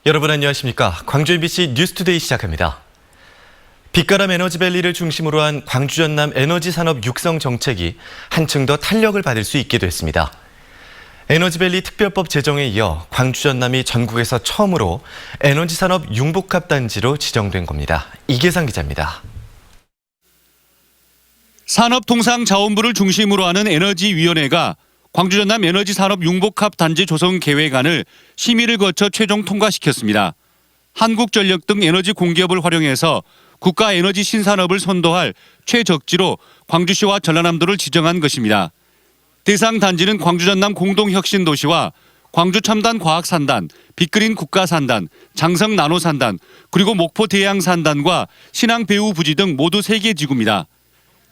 여러분 안녕하십니까? 광주 MBC 뉴스투데이 시작합니다. 빛가람 에너지밸리를 중심으로 한 광주 전남 에너지 산업 육성 정책이 한층 더 탄력을 받을 수 있게 됐습니다. 에너지밸리 특별법 제정에 이어 광주 전남이 전국에서 처음으로 에너지 산업 융복합 단지로 지정된 겁니다. 이계상 기자입니다. 산업통상자원부를 중심으로 하는 에너지위원회가 광주 전남 에너지 산업 융복합 단지 조성 계획안을 심의를 거쳐 최종 통과시켰습니다. 한국전력 등 에너지 공기업을 활용해서 국가 에너지 신산업을 선도할 최적지로 광주시와 전라남도를 지정한 것입니다. 대상 단지는 광주 전남 공동혁신도시와 광주 첨단과학산단, 빅그린 국가산단, 장성 나노산단, 그리고 목포 대양산단과 신항 배후부지 등 모두 3개 지구입니다.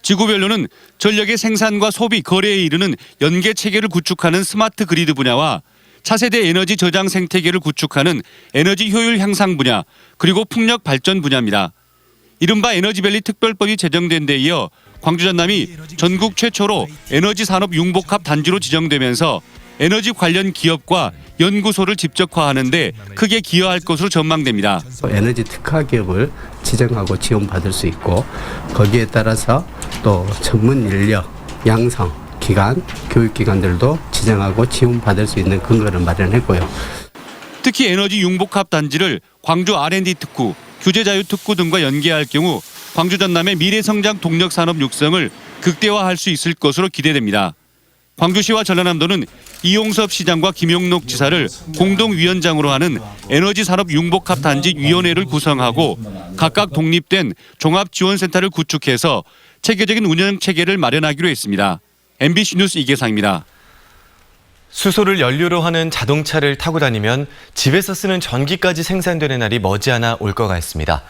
지구별로는 전력의 생산과 소비, 거래에 이르는 연계 체계를 구축하는 스마트 그리드 분야와 차세대 에너지 저장 생태계를 구축하는 에너지 효율 향상 분야, 그리고 풍력 발전 분야입니다. 이른바 에너지밸리 특별법이 제정된 데 이어 광주 전남이 전국 최초로 에너지 산업 융복합 단지로 지정되면서 에너지 관련 기업과 연구소를 집적화하는 데 크게 기여할 것으로 전망됩니다. 에너지 특화 기업을 지정하고 지원받을 수 있고 거기에 따라서 또 전문 인력, 양성, 기관, 교육기관들도 지정하고 지원받을 수 있는 근거를 마련했고요. 특히 에너지 융복합 단지를 광주 R&D 특구, 규제자유 특구 등과 연계할 경우 광주 전남의 미래성장 동력 산업 육성을 극대화할 수 있을 것으로 기대됩니다. 광주시와 전라남도는 이용섭 시장과 김용록 지사를 공동위원장으로 하는 에너지 산업 융복합 단지 위원회를 구성하고 각각 독립된 종합지원센터를 구축해서 체계적인 운영 체계를 마련하기로 했습니다. MBC 뉴스 이계상입니다. 수소를 연료로 하는 자동차를 타고 다니면 집에서 쓰는 전기까지 생산되는 날이 머지않아 올 것 같습니다.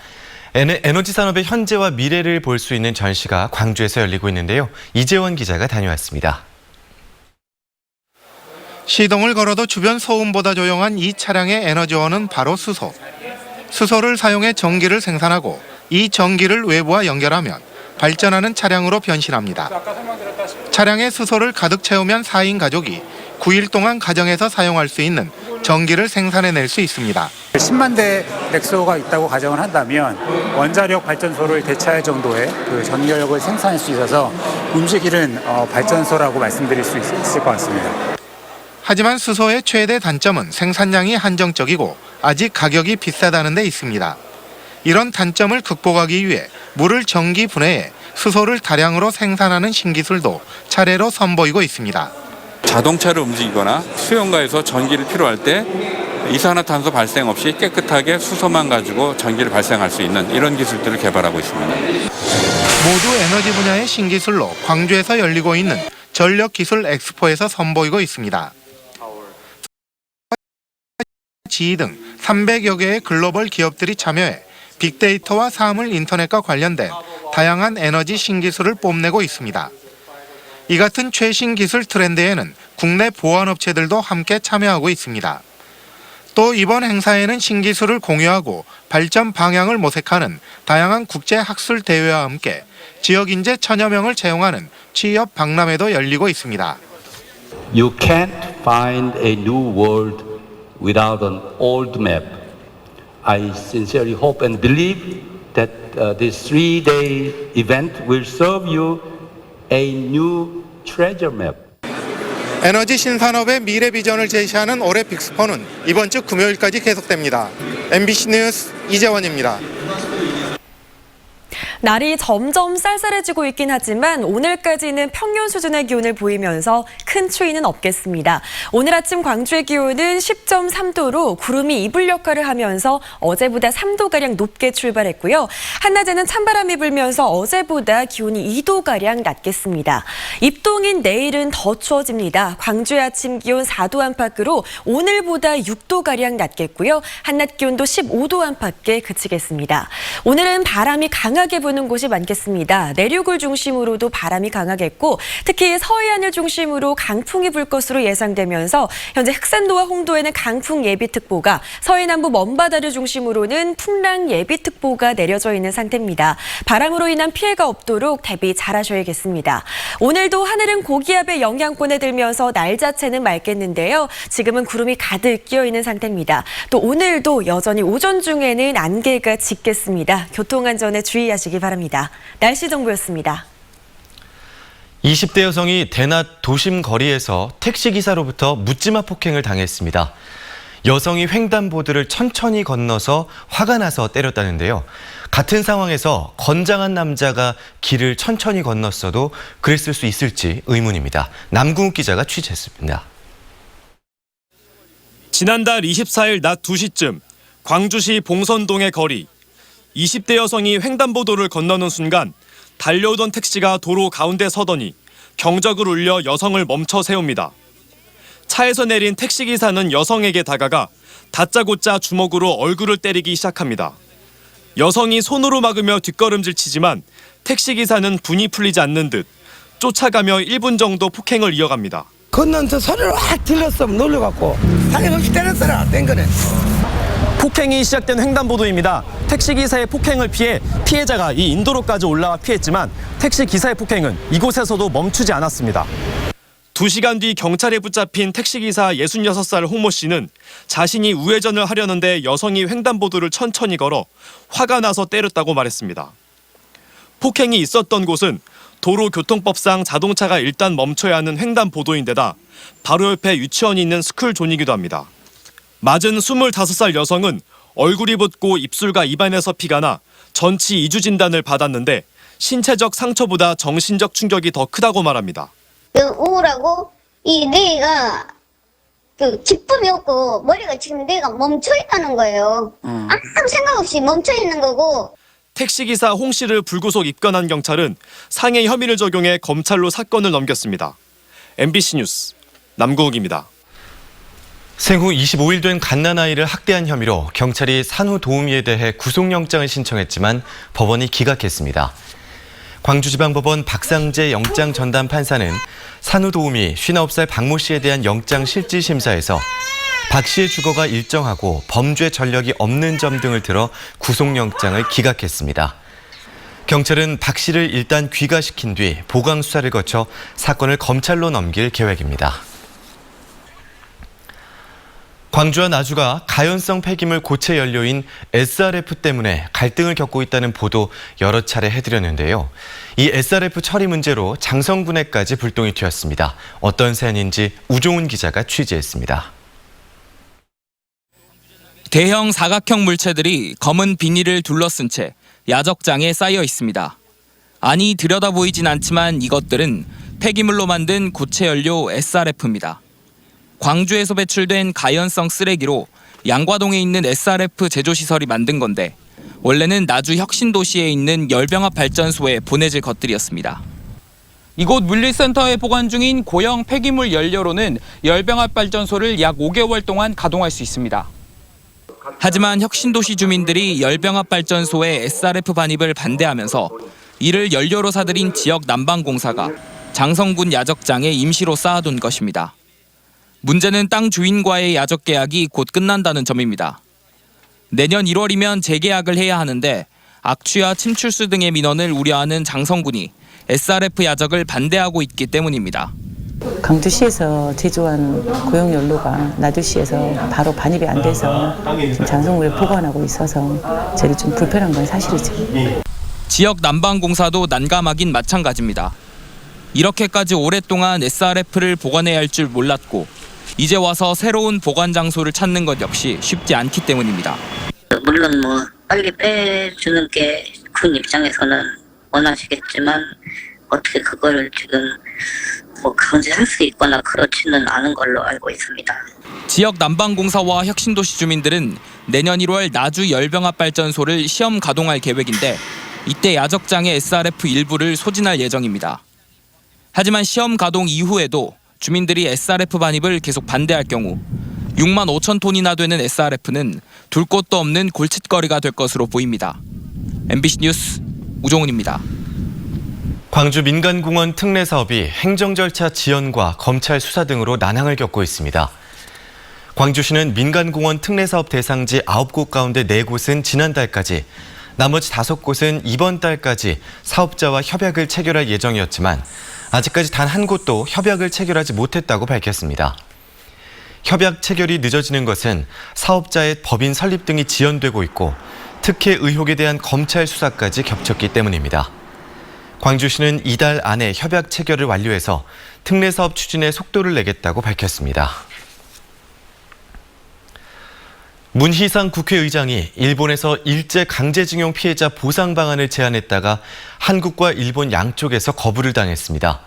에너지 산업의 현재와 미래를 볼 수 있는 전시가 광주에서 열리고 있는데요. 이재원 기자가 다녀왔습니다. 시동을 걸어도 주변 소음보다 조용한 이 차량의 에너지원은 바로 수소. 수소를 사용해 전기를 생산하고 이 전기를 외부와 연결하면 발전하는 차량으로 변신합니다. 차량에 수소를 가득 채우면 4인 가족이 9일 동안 가정에서 사용할 수 있는 전기를 생산해낼 수 있습니다. 10만 대 렉소가 있다고 가정을 한다면 원자력 발전소를 대체할 정도의 그 전력을 생산할 수 있어서 움직이는 발전소라고 말씀드릴 수 있을 것 같습니다. 하지만 수소의 최대 단점은 생산량이 한정적이고 아직 가격이 비싸다는 데 있습니다. 이런 단점을 극복하기 위해 물을 전기 분해해 수소를 다량으로 생산하는 신기술도 차례로 선보이고 있습니다. 자동차를 움직이거나 수용가에서 전기를 필요할 때 이산화탄소 발생 없이 깨끗하게 수소만 가지고 전기를 발생할 수 있는 이런 기술들을 개발하고 있습니다. 모두 에너지 분야의 신기술로 광주에서 열리고 있는 전력기술 엑스포에서 선보이고 있습니다. GE 등 300여 개의 글로벌 기업들이 참여해 빅데이터와 사물 인터넷과 관련된 다양한 에너지 신기술을 뽐내고 있습니다. 이 같은 최신 기술 트렌드에는 국내 보안업체들도 함께 참여하고 있습니다. 또 이번 행사에는 신기술을 공유하고 발전 방향을 모색하는 다양한 국제 학술 대회와 함께 지역 인재 1000여 명을 채용하는 취업 박람회도 열리고 있습니다. You can't find a new world without an old map. I sincerely hope and believe that this 3-day event will serve you a new treasure map. 에너지 신산업의 미래 비전을 제시하는 올해 빅스포는 이번 주 금요일까지 계속됩니다. MBC 뉴스 이재원입니다. 날이 점점 쌀쌀해지고 있긴 하지만 오늘까지는 평년 수준의 기온을 보이면서 큰 추위는 없겠습니다. 오늘 아침 광주의 기온은 10.3도로 구름이 이불 역할을 하면서 어제보다 3도가량 높게 출발했고요. 한낮에는 찬바람이 불면서 어제보다 기온이 2도가량 낮겠습니다. 입동인 내일은 더 추워집니다. 광주의 아침 기온 4도 안팎으로 오늘보다 6도가량 낮겠고요. 한낮 기온도 15도 안팎에 그치겠습니다. 오늘은 바람이 강하게 불 부는 곳이 많겠습니다. 내륙을 중심으로도 바람이 강하겠고 특히 서해안을 중심으로 강풍이 불 것으로 예상되면서 현재 흑산도와 홍도에는 강풍 예비특보가, 서해 남부 먼바다를 중심으로는 풍랑 예비특보가 내려져 있는 상태입니다. 바람으로 인한 피해가 없도록 대비 잘하셔야겠습니다. 오늘도 하늘은 고기압의 영향권에 들면서 날 자체는 맑겠는데요. 지금은 구름이 가득 끼어 있는 상태입니다. 또 오늘도 여전히 오전 중에는 안개가 짙겠습니다. 교통안전에 주의하시기 바랍니다. 날씨 정보였습니다. 20대 여성이 대낮 도심 거리에서 택시기사로부터 묻지마 폭행을 당했습니다. 여성이 횡단보도를 천천히 건너서 화가 나서 때렸다는데요. 같은 상황에서 건장한 남자가 길을 천천히 건넜어도 그랬을 수 있을지 의문입니다. 남궁욱 기자가 취재했습니다. 지난달 24일 낮 2시쯤 광주시 봉선동의 거리. 20대 여성이 횡단보도를 건너는 순간 달려오던 택시가 도로 가운데 서더니 경적을 울려 여성을 멈춰 세웁니다. 차에서 내린 택시기사는 여성에게 다가가 다짜고짜 주먹으로 얼굴을 때리기 시작합니다. 여성이 손으로 막으며 뒷걸음질 치지만 택시기사는 분이 풀리지 않는 듯 쫓아가며 1분 정도 폭행을 이어갑니다. 건너서 소리를 확 질렀으면 놀려갖고 사정없이 때렸어라 된 거네. 폭행이 시작된 횡단보도입니다. 택시기사의 폭행을 피해 피해자가 이 인도로까지 올라와 피했지만 택시기사의 폭행은 이곳에서도 멈추지 않았습니다. 2시간 뒤 경찰에 붙잡힌 택시기사 66살 홍모 씨는 자신이 우회전을 하려는데 여성이 횡단보도를 천천히 걸어 화가 나서 때렸다고 말했습니다. 폭행이 있었던 곳은 도로교통법상 자동차가 일단 멈춰야 하는 횡단보도인데다 바로 옆에 유치원이 있는 스쿨존이기도 합니다. 맞은 25살 여성은 얼굴이 붓고 입술과 입안에서 피가 나 전치 2주 진단을 받았는데 신체적 상처보다 정신적 충격이 더 크다고 말합니다. 우울하고 이 뇌가 기쁨이 없고 머리가 지금 뇌가 멈춰 있다는 거예요. 아무 생각 없이 멈춰 있는 거고. 택시기사 홍 씨를 불구속 입건한 경찰은 상해 혐의를 적용해 검찰로 사건을 넘겼습니다. MBC 뉴스 남궁욱입니다. 생후 25일 된 갓난아이를 학대한 혐의로 경찰이 산후도우미에 대해 구속영장을 신청했지만 법원이 기각했습니다. 광주지방법원 박상재 영장 전담 판사는 산후도우미 59살 박모 씨에 대한 영장 실질심사에서 박 씨의 주거가 일정하고 범죄 전력이 없는 점 등을 들어 구속영장을 기각했습니다. 경찰은 박 씨를 일단 귀가시킨 뒤 보강 수사를 거쳐 사건을 검찰로 넘길 계획입니다. 광주와 나주가 가연성 폐기물 고체 연료인 SRF 때문에 갈등을 겪고 있다는 보도 여러 차례 해드렸는데요. 이 SRF 처리 문제로 장성군에까지 불똥이 튀었습니다. 어떤 사연인지 우종훈 기자가 취재했습니다. 대형 사각형 물체들이 검은 비닐을 둘러쓴 채 야적장에 쌓여 있습니다. 아니 들여다 보이진 않지만 이것들은 폐기물로 만든 고체 연료 SRF입니다. 광주에서 배출된 가연성 쓰레기로 양과동에 있는 SRF 제조시설이 만든 건데 원래는 나주 혁신도시에 있는 열병합 발전소에 보내질 것들이었습니다. 이곳 물류센터에 보관 중인 고형 폐기물 연료로는 열병합 발전소를 약 5개월 동안 가동할 수 있습니다. 하지만 혁신도시 주민들이 열병합 발전소의 SRF 반입을 반대하면서 이를 연료로 사들인 지역 난방공사가 장성군 야적장에 임시로 쌓아둔 것입니다. 문제는 땅 주인과의 야적 계약이 곧 끝난다는 점입니다. 내년 1월이면 재계약을 해야 하는데 악취와 침출수 등의 민원을 우려하는 장성군이 SRF 야적을 반대하고 있기 때문입니다. 광주시에서 제조한 고용연료가 나주시에서 바로 반입이 안 돼서 지금 장성군에 보관하고 있어서 저희 좀 불편한 건 사실이죠. 지역 난방공사도 난감하긴 마찬가지입니다. 이렇게까지 오랫동안 SRF를 보관해야 할 줄 몰랐고 이제 와서 새로운 보관 장소를 찾는 것 역시 쉽지 않기 때문입니다. 물론 빨리 빼주는 게 군 입장에서는 원하시겠지만 어떻게 그걸 지금 강제할 수 있거나 그렇지는 않은 걸로 알고 있습니다. 지역 난방공사와 혁신도시 주민들은 내년 1월 나주 열병합 발전소를 시험 가동할 계획인데 이때 야적장의 SRF 일부를 소진할 예정입니다. 하지만 시험 가동 이후에도 주민들이 SRF 반입을 계속 반대할 경우 6만 5천 톤이나 되는 SRF는 둘 곳도 없는 골칫거리가 될 것으로 보입니다. MBC 뉴스 우종훈입니다. 광주 민간공원 특례 사업이 행정 절차 지연과 검찰 수사 등으로 난항을 겪고 있습니다. 광주시는 민간공원 특례 사업 대상지 9곳 가운데 4곳은 지난달까지, 나머지 5곳은 이번 달까지 사업자와 협약을 체결할 예정이었지만 아직까지 단 한 곳도 협약을 체결하지 못했다고 밝혔습니다. 협약 체결이 늦어지는 것은 사업자의 법인 설립 등이 지연되고 있고 특혜 의혹에 대한 검찰 수사까지 겹쳤기 때문입니다. 광주시는 이달 안에 협약 체결을 완료해서 특례 사업 추진에 속도를 내겠다고 밝혔습니다. 문희상 국회의장이 일본에서 일제 강제징용 피해자 보상 방안을 제안했다가 한국과 일본 양쪽에서 거부를 당했습니다.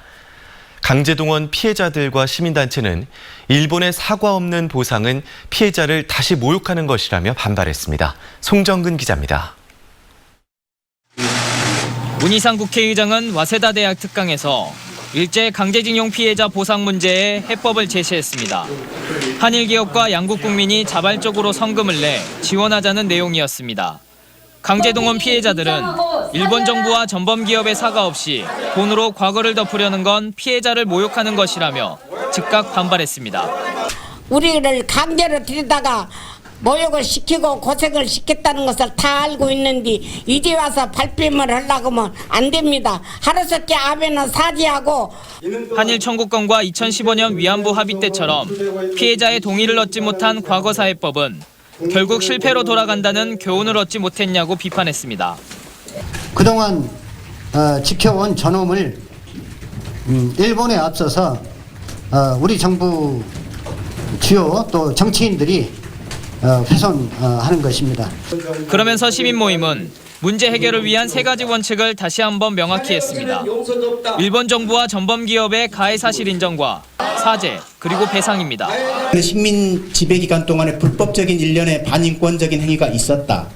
강제동원 피해자들과 시민단체는 일본의 사과 없는 보상은 피해자를 다시 모욕하는 것이라며 반발했습니다. 송정근 기자입니다. 문희상 국회의장은 와세다 대학 특강에서 일제 강제징용 피해자 보상 문제에 해법을 제시했습니다. 한일 기업과 양국 국민이 자발적으로 성금을 내 지원하자는 내용이었습니다. 강제동원 피해자들은 일본 정부와 전범 기업의 사과 없이 돈으로 과거를 덮으려는 건 피해자를 모욕하는 것이라며 즉각 반발했습니다. 우리를 강제로 들여다가 모욕을 시키고 고생을 시켰다는 것을 다 알고 있는데 이제 와서 발뺌을 하려고 하면 안 됩니다. 하루속히 아베는 사죄하고. 한일 청구권과 2015년 위안부 합의 때처럼 피해자의 동의를 얻지 못한 과거사회법은 결국 실패로 돌아간다는 교훈을 얻지 못했냐고 비판했습니다. 그동안 지켜온 전엄을 일본에 앞서서 우리 정부 주요 또 정치인들이 훼손하는 것입니다. 그러면서 시민 모임은 문제 해결을 위한 3가지 원칙을 다시 한번 명확히 했습니다. 일본 정부와 전범 기업의 가해 사실 인정과 사죄, 그리고 배상입니다. 식민 지배 기간 동안에 불법적인 일련의 반인권적인 행위가 있었다.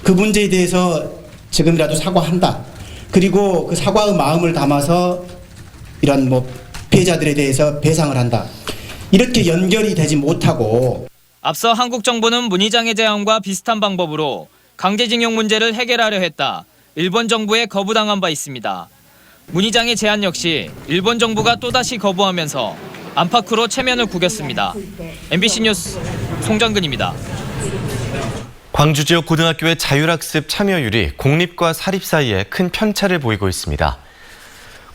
그 문제에 대해서 지금이라도 사과한다. 그리고 그 사과의 마음을 담아서 이런 피해자들에 대해서 배상을 한다. 이렇게 연결이 되지 못하고 앞서 한국 정부는 문희장의 제안과 비슷한 방법으로 강제징용 문제를 해결하려 했다. 일본 정부에 거부당한 바 있습니다. 문희장의 제안 역시 일본 정부가 또다시 거부하면서 안팎으로 체면을 구겼습니다. MBC 뉴스 송정근입니다. 광주 지역 고등학교의 자율학습 참여율이 공립과 사립 사이에 큰 편차를 보이고 있습니다.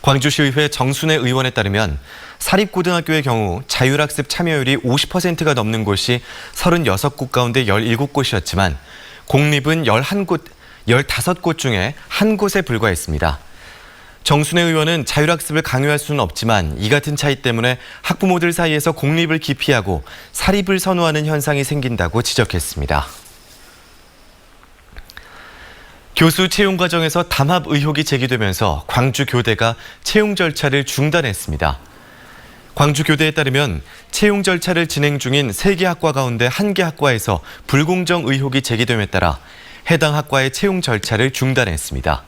광주시의회 정순애 의원에 따르면 사립고등학교의 경우 자율학습 참여율이 50%가 넘는 곳이 36곳 가운데 17곳이었지만 공립은 15곳 중에 한 곳에 불과했습니다. 정순애 의원은 자율학습을 강요할 수는 없지만 이 같은 차이 때문에 학부모들 사이에서 공립을 기피하고 사립을 선호하는 현상이 생긴다고 지적했습니다. 교수 채용 과정에서 담합 의혹이 제기되면서 광주교대가 채용 절차를 중단했습니다. 광주교대에 따르면 채용 절차를 진행 중인 3개 학과 가운데 1개 학과에서 불공정 의혹이 제기됨에 따라 해당 학과의 채용 절차를 중단했습니다.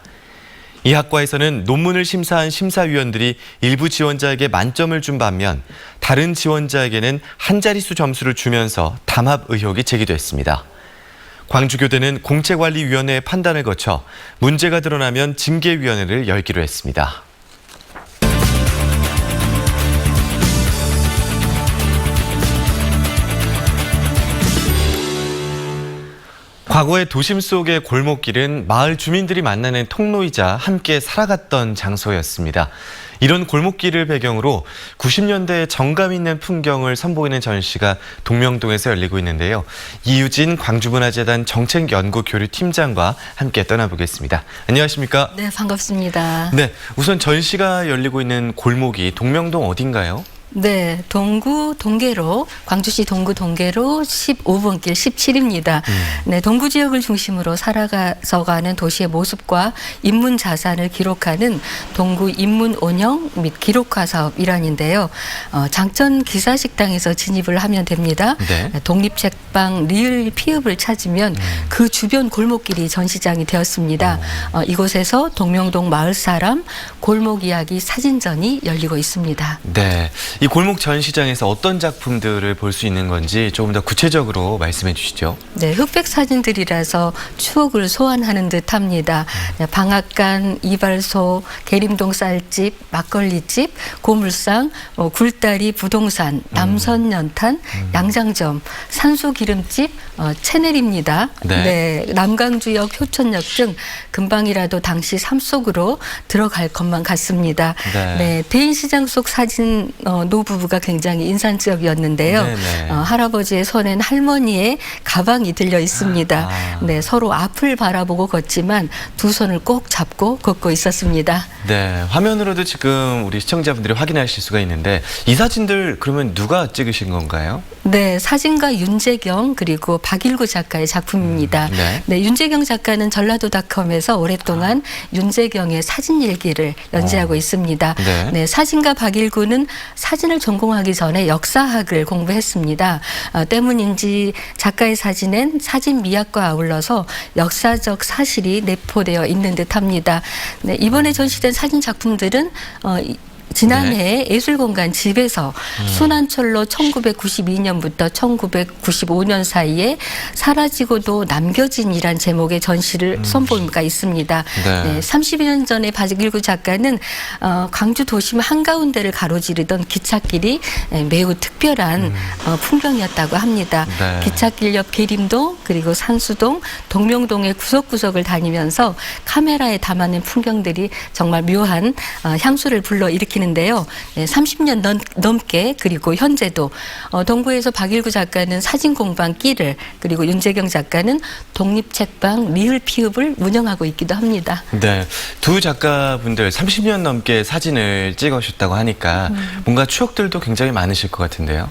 이 학과에서는 논문을 심사한 심사위원들이 일부 지원자에게 만점을 준 반면 다른 지원자에게는 한 자릿수 점수를 주면서 담합 의혹이 제기됐습니다. 광주교대는 공채관리위원회의 판단을 거쳐 문제가 드러나면 징계위원회를 열기로 했습니다. 과거의 도심 속의 골목길은 마을 주민들이 만나는 통로이자 함께 살아갔던 장소였습니다. 이런 골목길을 배경으로 90년대의 정감 있는 풍경을 선보이는 전시가 동명동에서 열리고 있는데요. 이유진 광주문화재단 정책연구교류팀장과 함께 떠나보겠습니다. 안녕하십니까? 네, 반갑습니다. 네, 우선 전시가 열리고 있는 골목이 동명동 어딘가요? 네, 동구 동계로, 광주시 동구 동계로 15번 길 17입니다. 네, 동구 지역을 중심으로 살아가는 도시의 모습과 인문 자산을 기록하는 동구 인문 온영 및 기록화 사업 일환인데요. 장천 기사식당에서 진입을 하면 됩니다. 네. 독립책방 리을 피읍을 찾으면 그 주변 골목길이 전시장이 되었습니다. 이곳에서 동명동 마을 사람 골목 이야기 사진전이 열리고 있습니다. 네, 이 골목 전시장에서 어떤 작품들을 볼 수 있는 건지 조금 더 구체적으로 말씀해 주시죠. 네, 흑백 사진들이라서 추억을 소환하는 듯합니다. 방앗간, 이발소, 계림동 쌀집, 막걸리집, 고물상, 굴다리, 부동산, 남선연탄, 양장점, 산소기름집, 채넬입니다. 네, 남강주역, 효천역 등 금방이라도 당시 삶 속으로 들어갈 것만 같습니다. 네, 대인시장 속 사진 노부부가 굉장히 인상적이었는데요. 할아버지의 손엔 할머니의 가방이 들려 있습니다. 네, 서로 앞을 바라보고 걷지만 두 손을 꼭 잡고 걷고 있었습니다. 네, 화면으로도 지금 우리 시청자분들이 확인하실 수가 있는데 이 사진들 그러면 누가 찍으신 건가요? 네, 사진가 윤재경 그리고 박일구 작가의 작품입니다. 네, 윤재경 작가는 전라도닷컴에서 오랫동안 윤재경의 사진 일기를 연재하고 있습니다. 네, 사진가 박일구는 사진을 전공하기 전에 역사학을 공부했습니다. 때문인지 작가의 사진엔 사진 미학과 아울러서 역사적 사실이 내포되어 있는 듯합니다. 네, 이번에 전시된 사진 작품들은 지난해 예술공간 집에서 순환철로 1992년부터 1995년 사이에 사라지고도 남겨진이란 제목의 전시를 선보임가 있습니다. 네, 30여 년 전에 박일구 작가는 광주 도심 한가운데를 가로지르던 기찻길이 매우 특별한 풍경이었다고 합니다. 기찻길 옆 계림동 그리고 산수동, 동명동의 구석구석을 다니면서 카메라에 담아낸 풍경들이 정말 묘한 향수를 불러일으키는 인데요. 30년 넘게 그리고 현재도 동구에서 박일구 작가는 사진공방 끼를 그리고 윤재경 작가는 독립책방 리을 피읍을 운영하고 있기도 합니다. 네, 두 작가분들 30년 넘게 사진을 찍으셨다고 하니까 뭔가 추억들도 굉장히 많으실 것 같은데요.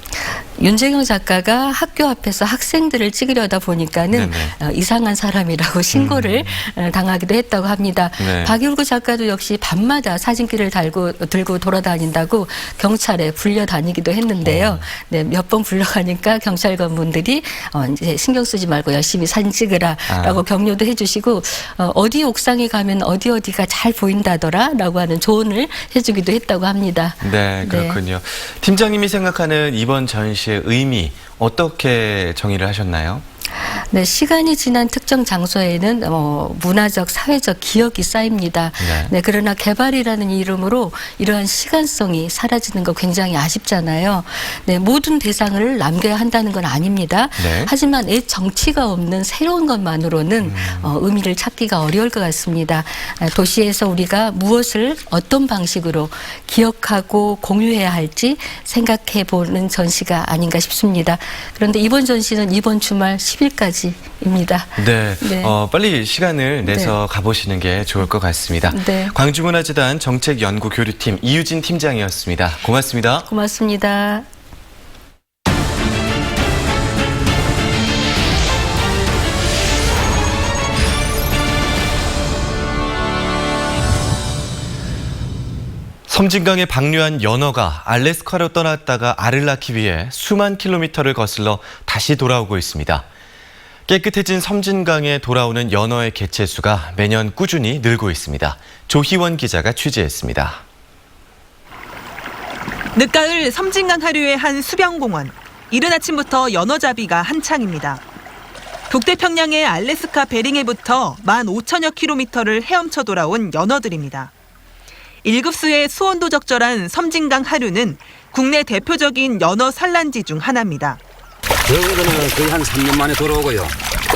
윤재경 작가가 학교 앞에서 학생들을 찍으려다 보니까는 이상한 사람이라고 신고를 당하기도 했다고 합니다. 박일구 작가도 역시 밤마다 사진기를 들고 돌아다닌다고 경찰에 불려다니기도 했는데요. 네, 몇 번 불러가니까 경찰관분들이 이제 신경 쓰지 말고 열심히 사진 찍으라라고 격려도 해주시고 어디 옥상에 가면 어디가 잘 보인다더라라고 하는 조언을 해주기도 했다고 합니다. 네, 그렇군요. 팀장님이 생각하는 이번 전시의 의미 어떻게 정의를 하셨나요? 네, 시간이 지난 특정 장소에는 문화적, 사회적 기억이 쌓입니다. 네, 그러나 개발이라는 이름으로 이러한 시간성이 사라지는 거 굉장히 아쉽잖아요. 네, 모든 대상을 남겨야 한다는 건 아닙니다. 하지만 애 정치가 없는 새로운 것만으로는 의미를 찾기가 어려울 것 같습니다. 도시에서 우리가 무엇을 어떤 방식으로 기억하고 공유해야 할지 생각해 보는 전시가 아닌가 싶습니다. 그런데 이번 전시는 이번 주말 10일까지입니다. 네, 빨리 시간을 내서 가보시는 게 좋을 것 같습니다. 광주문화재단 정책연구교류팀 이유진 팀장이었습니다. 고맙습니다. 고맙습니다. 섬진강에 방류한 연어가 알래스카로 떠났다가 알을 낳기 위해 수만 킬로미터를 거슬러 다시 돌아오고 있습니다. 깨끗해진 섬진강에 돌아오는 연어의 개체수가 매년 꾸준히 늘고 있습니다. 조희원 기자가 취재했습니다. 늦가을 섬진강 하류의 한 수변공원. 이른 아침부터 연어잡이가 한창입니다. 북태평양의 알래스카 베링해부터 15,000여 킬로미터를 헤엄쳐 돌아온 연어들입니다. 1급수의 수온도 적절한 섬진강 하류는 국내 대표적인 연어 산란지 중 하나입니다. 적은 거는 거의 한 3년 만에 돌아오고요.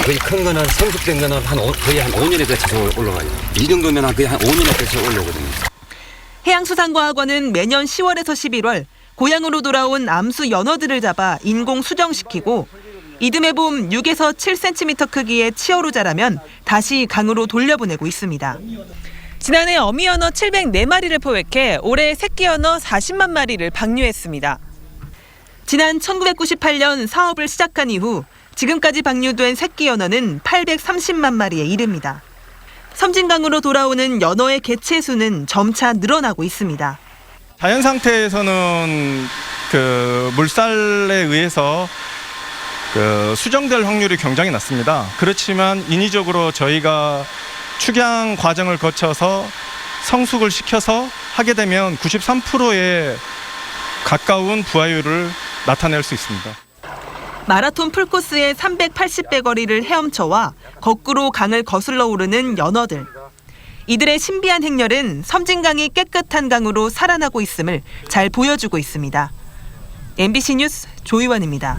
거의 큰 거는 성숙된 거는 거의 한 5년에 걸쳐서 올라가요. 이 정도면 거의 한 5년에 걸쳐서 올라오거든요. 해양수산과학원은 매년 10월에서 11월 고향으로 돌아온 암수 연어들을 잡아 인공 수정시키고 이듬해 봄 6에서 7cm 크기의 치어로 자라면 다시 강으로 돌려보내고 있습니다. 지난해 어미연어 704마리를 포획해 올해 새끼연어 40만 마리를 방류했습니다. 지난 1998년 사업을 시작한 이후 지금까지 방류된 새끼연어는 830만 마리에 이릅니다. 섬진강으로 돌아오는 연어의 개체 수는 점차 늘어나고 있습니다. 자연 상태에서는 물살에 의해서 수정될 확률이 굉장히 낮습니다. 그렇지만 인위적으로 저희가 축양 과정을 거쳐서 성숙을 시켜서 하게 되면 93%의 가까운 부하율을 나타낼 수 있습니다. 마라톤 풀코스의 380배 거리를 헤엄쳐와 거꾸로 강을 거슬러 오르는 연어들. 이들의 신비한 행렬은 섬진강이 깨끗한 강으로 살아나고 있음을 잘 보여주고 있습니다. MBC 뉴스 조이원입니다.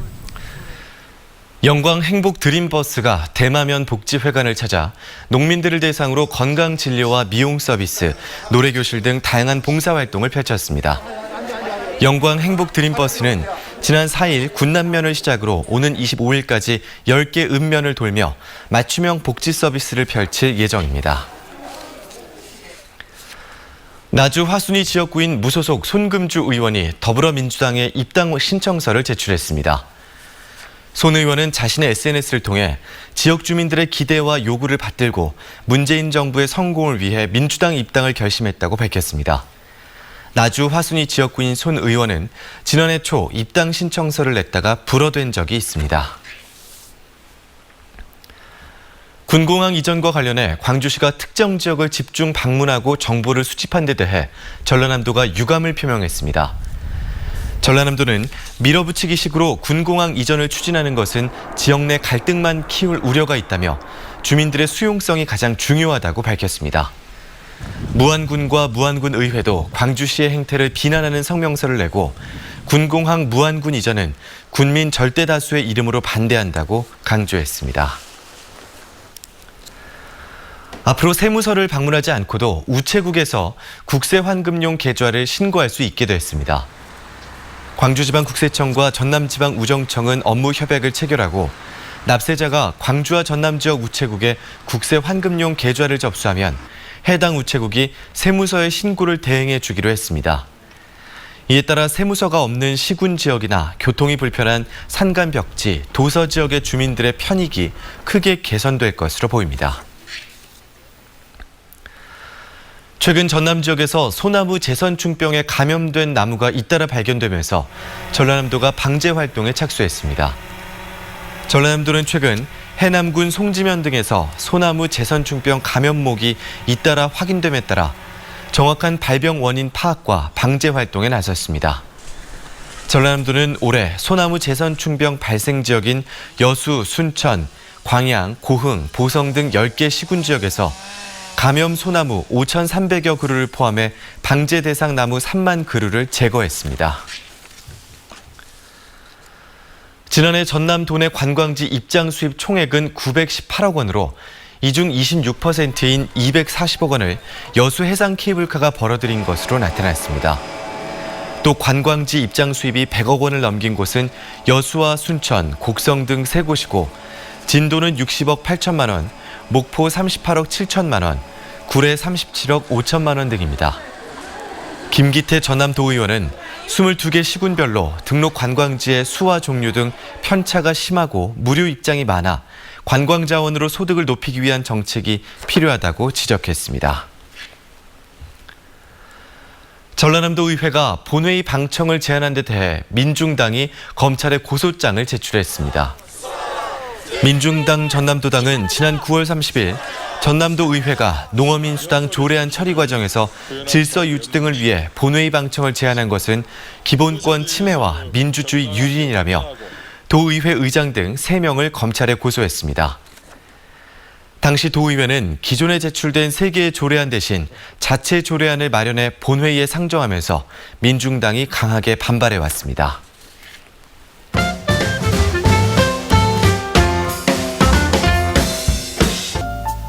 영광 행복 드림버스가 대마면 복지회관을 찾아 농민들을 대상으로 건강진료와 미용 서비스, 노래교실 등 다양한 봉사활동을 펼쳤습니다. 영광 행복 드림버스는 지난 4일 군남면을 시작으로 오는 25일까지 10개 읍면을 돌며 맞춤형 복지 서비스를 펼칠 예정입니다. 나주 화순이 지역구인 무소속 손금주 의원이 더불어민주당에 입당 신청서를 제출했습니다. 손 의원은 자신의 SNS를 통해 지역 주민들의 기대와 요구를 받들고 문재인 정부의 성공을 위해 민주당 입당을 결심했다고 밝혔습니다. 나주 화순이 지역구인 손 의원은 지난해 초 입당 신청서를 냈다가 불어된 적이 있습니다. 군공항 이전과 관련해 광주시가 특정 지역을 집중 방문하고 정보를 수집한 데 대해 전라남도가 유감을 표명했습니다. 전라남도는 밀어붙이기식으로 군공항 이전을 추진하는 것은 지역 내 갈등만 키울 우려가 있다며 주민들의 수용성이 가장 중요하다고 밝혔습니다. 무안군과 무안군 의회도 광주시의 행태를 비난하는 성명서를 내고 군공항 무안군 이전은 군민 절대 다수의 이름으로 반대한다고 강조했습니다. 앞으로 세무서를 방문하지 않고도 우체국에서 국세환급용 계좌를 신고할 수 있게 됐습니다. 광주지방국세청과 전남지방우정청은 업무 협약을 체결하고 납세자가 광주와 전남 지역 우체국에 국세환급용 계좌를 접수하면 해당 우체국이 세무서의 신고를 대행해 주기로 했습니다. 이에 따라 세무서가 없는 시군 지역이나 교통이 불편한 산간 벽지, 도서 지역의 주민들의 편익이 크게 개선될 것으로 보입니다. 최근 전남 지역에서 소나무 재선충병에 감염된 나무가 잇따라 발견되면서 전라남도가 방제 활동에 착수했습니다. 전라남도는 최근 해남군 송지면 등에서 소나무 재선충병 감염목이 잇따라 확인됨에 따라 정확한 발병 원인 파악과 방제 활동에 나섰습니다. 전라남도는 올해 소나무 재선충병 발생 지역인 여수, 순천, 광양, 고흥, 보성 등 10개 시군 지역에서 감염 소나무 5,300여 그루를 포함해 방제 대상 나무 3만 그루를 제거했습니다. 지난해 전남 도내 관광지 입장 수입 총액은 918억 원으로 이 중 26%인 240억 원을 여수 해상 케이블카가 벌어들인 것으로 나타났습니다. 또 관광지 입장 수입이 100억 원을 넘긴 곳은 여수와 순천, 곡성 등 3곳이고 진도는 60억 8천만 원, 목포 38억 7천만 원, 구례 37억 5천만 원 등입니다. 김기태 전남도의원은 22개 시군별로 등록 관광지의 수와 종류 등 편차가 심하고 무료 입장이 많아 관광 자원으로 소득을 높이기 위한 정책이 필요하다고 지적했습니다. 전라남도 의회가 본회의 방청을 제한한 데 대해 민중당이 검찰에 고소장을 제출했습니다. 민중당 전남도당은 지난 9월 30일 전남도 의회가 농어민수당 조례안 처리 과정에서 질서 유지 등을 위해 본회의 방청을 제한한 것은 기본권 침해와 민주주의 유린이라며 도의회 의장 등 3명을 검찰에 고소했습니다. 당시 도의회는 기존에 제출된 3개의 조례안 대신 자체 조례안을 마련해 본회의에 상정하면서 민중당이 강하게 반발해왔습니다.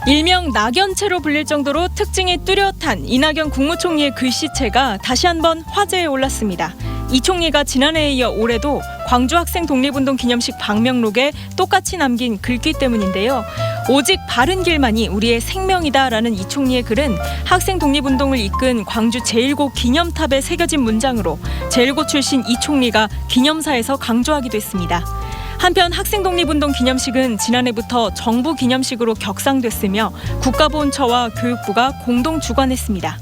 일명 낙연체로 불릴 정도로 특징이 뚜렷한 이낙연 국무총리의 글씨체가 다시 한번 화제에 올랐습니다. 이 총리가 지난해에 이어 올해도 광주 학생 독립운동 기념식 방명록에 똑같이 남긴 글귀 때문인데요. 오직 바른 길만이 우리의 생명이다라는 이 총리의 글은 학생 독립운동을 이끈 광주 제1고 기념탑에 새겨진 문장으로 제1고 출신 이 총리가 기념사에서 강조하기도 했습니다. 한편 학생독립운동 기념식은 지난해부터 정부 기념식으로 격상됐으며 국가보훈처와 교육부가 공동 주관했습니다.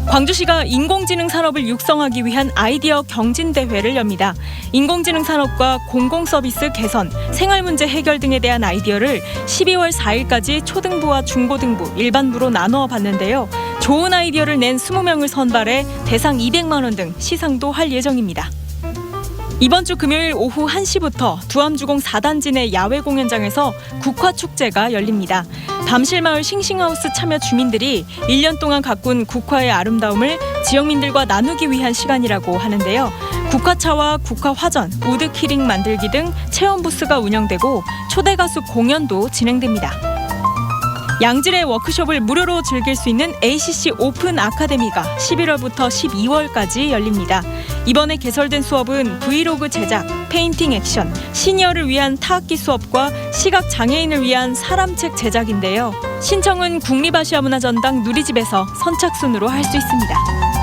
광주시가 인공지능 산업을 육성하기 위한 아이디어 경진대회를 엽니다. 인공지능 산업과 공공서비스 개선, 생활문제 해결 등에 대한 아이디어를 12월 4일까지 초등부와 중고등부, 일반부로 나누어 봤는데요. 좋은 아이디어를 낸 20명을 선발해 대상 200만 원 등 시상도 할 예정입니다. 이번 주 금요일 오후 1시부터 두암주공 4단지 내 야외 공연장에서 국화축제가 열립니다. 담실마을 싱싱하우스 참여 주민들이 1년 동안 가꾼 국화의 아름다움을 지역민들과 나누기 위한 시간이라고 하는데요. 국화차와 국화화전, 우드키링 만들기 등 체험 부스가 운영되고 초대 가수 공연도 진행됩니다. 양질의 워크숍을 무료로 즐길 수 있는 ACC 오픈 아카데미가 11월부터 12월까지 열립니다. 이번에 개설된 수업은 브이로그 제작, 페인팅 액션, 시니어를 위한 타악기 수업과 시각장애인을 위한 사람책 제작인데요. 신청은 국립아시아문화전당 누리집에서 선착순으로 할 수 있습니다.